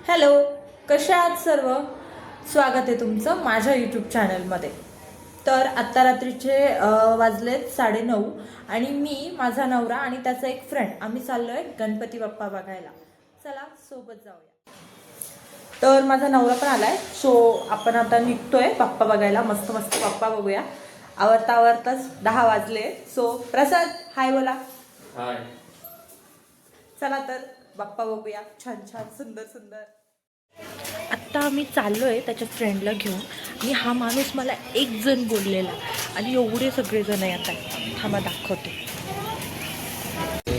Hello, कशा आहात सर्व? स्वागत आहे तुमचं माझ्या यूट्यूब चॅनलमध्ये. तर आत्ता रात्रीचे वाजलेत 9:30 आणि मी, माझा नवरा आणि त्याचा एक फ्रेंड आम्ही चाललो आहे गणपती बाप्पा बघायला. चला सोबत जाऊया. तर माझा नवरा पण आलाय, सो आपण आता निघतोय बाप्पा बघायला. मस्त मस्त बाप्पा बघूया. आवरता आवरताच 10 वाजले. सो प्रसाद, हाय बोला. हाय. चला तर बाप्पा बघूया. छान छान सुंदर सुंदर. आत्ता आम्ही चाललोय त्याच्या फ्रेंडला घेऊन आणि हा माणूस मला एक जण बोललेला आणि एवढे सगळेजण आहे. आता थांबा दाखवते.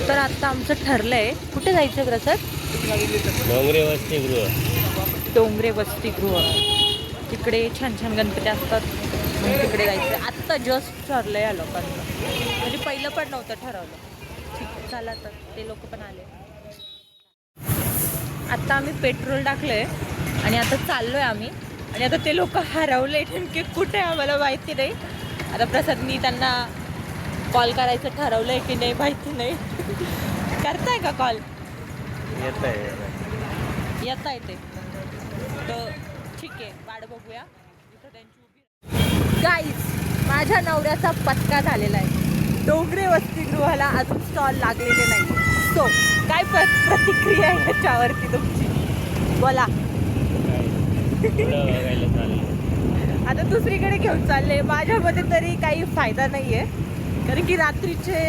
तर आता आमचं ठरलंय कुठे जायचं प्रसाद? डोंगरे वसतिगृह. डोंगरे वसतिगृह. तिकडे छान छान गणपती असतात, तिकडे जायचं. आत्ता जस्ट ठरलंय या लोकांचं, म्हणजे पहिलं पण नव्हतं ठरवलं. ठीक आहे, चला तर. ते लोक पण आले. आता आम्ही पेट्रोल टाकलंय आणि आता चाललोय आम्ही. आणि आता ते लोक हरवले, नेमके कुठे आम्हाला माहिती नाही. आता प्रसादनी त्यांना कॉल करायचं ठरवलंय की नाही माहिती नाही. करताय का कॉल? येत आहे. येता येते तर ठीक आहे, वाट बघूया. इथं त्यांची उभी. गाईज, माझ्या नवऱ्याचा पत्का झालेला आहे. डोंगरे वसतिगृहाला अजून स्टॉल लागलेले नाही. सो काय प्रतिक्रिया आहे ह्याच्यावरती तुमची? बोला. आता दुसरीकडे घेऊन चालले. माझ्यामध्ये तरी काही फायदा नाही आहे, कारण की रात्रीचे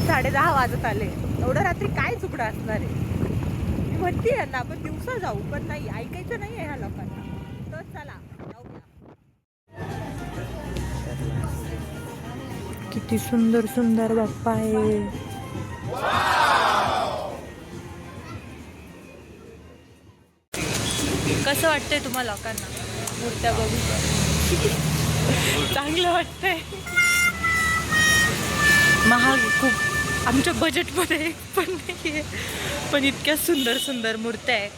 10:30 वाजत आले. एवढं रात्री काय चुकडं असणार आहे? मी म्हणते यांना आपण दिवसा जाऊ, पण नाही ऐकायचं नाही आहे ह्या लोकांना. तर चला जाऊया. किती सुंदर सुंदर बाप्पा आहे. कसं वाटतंय तुम्हाला लोकांना मूर्त्या बघून? चांगलं वाटतंय. महाग खूप, आमच्या बजेटमध्ये पण नाही आहे, पण इतक्या सुंदर सुंदर मूर्त्या आहे,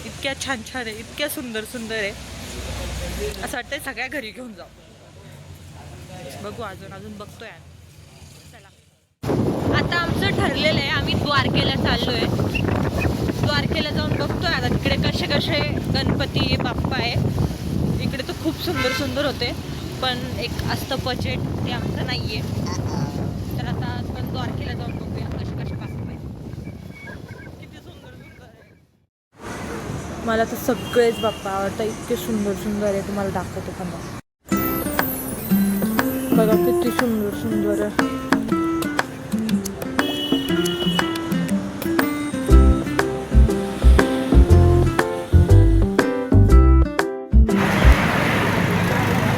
इतक्या छान छान आहे, इतक्या सुंदर सुंदर आहे. असं वाटतंय सगळ्या घरी घेऊन जाऊ. बघू, अजून अजून बघतोय. चला, आता आमचं ठरलेलं आहे, आम्ही द्वारकेला चाललोय. द्वारकेला जाऊन बघतोय आता तिकडे कसे कसे गणपती बाप्पा आहे. इकडे तर खूप सुंदर सुंदर होते, पण एक असतं बजेट, ते आमचं नाही आहे. तर आता आपण द्वारकेला जाऊन बघूया कसे कसे बाप्पा आहे. किती सुंदर सुंदर आहे. मला तर सगळेच बाप्पा आवडतात, इतके सुंदर सुंदर आहे. तुम्हाला दाखवतो पण बघा किती सुंदर सुंदर आहे.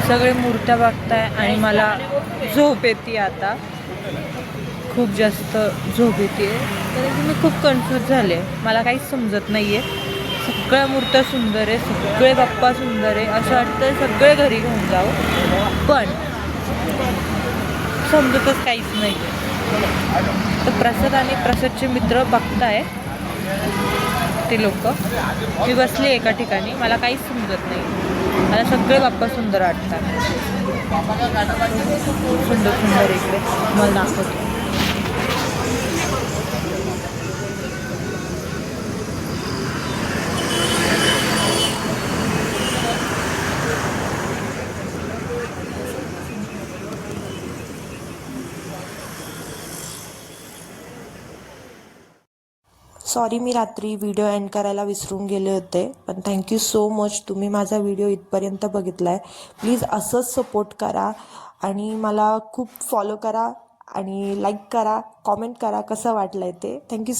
सगळे मूर्त्या बघताय आणि मला झोप येते. आता खूप जास्त झोप येते, कारण की मी खूप कन्फ्यूज झाले. मला काहीच समजत नाही आहे. सगळ्या मूर्त्या सुंदर आहे, सगळे बाप्पा सुंदर आहे. असं वाटतं सगळे घरी घेऊन जाऊ, पण समजतच काहीच नाही. तर प्रसाद आणि प्रसादचे मित्र बघताय ते लोक. मी बसली एका ठिकाणी, मला काहीच समजत नाही. मला सगळे बाप्पा सुंदर वाटतात. सुंदर सुंदर इकडे मला दाखवतो. सॉरी, मी रात्री व्हिडिओ एंड करायला विसरून गेले होते, पण थँक्यू सो मच. तुम्ही माझा व्हिडिओ इथपर्यंत बघितला आहे. प्लीज असंच सपोर्ट करा आणि मला खूप फॉलो करा आणि लाईक करा, कॉमेंट करा कसं वाटलं आहे ते. थँक्यू.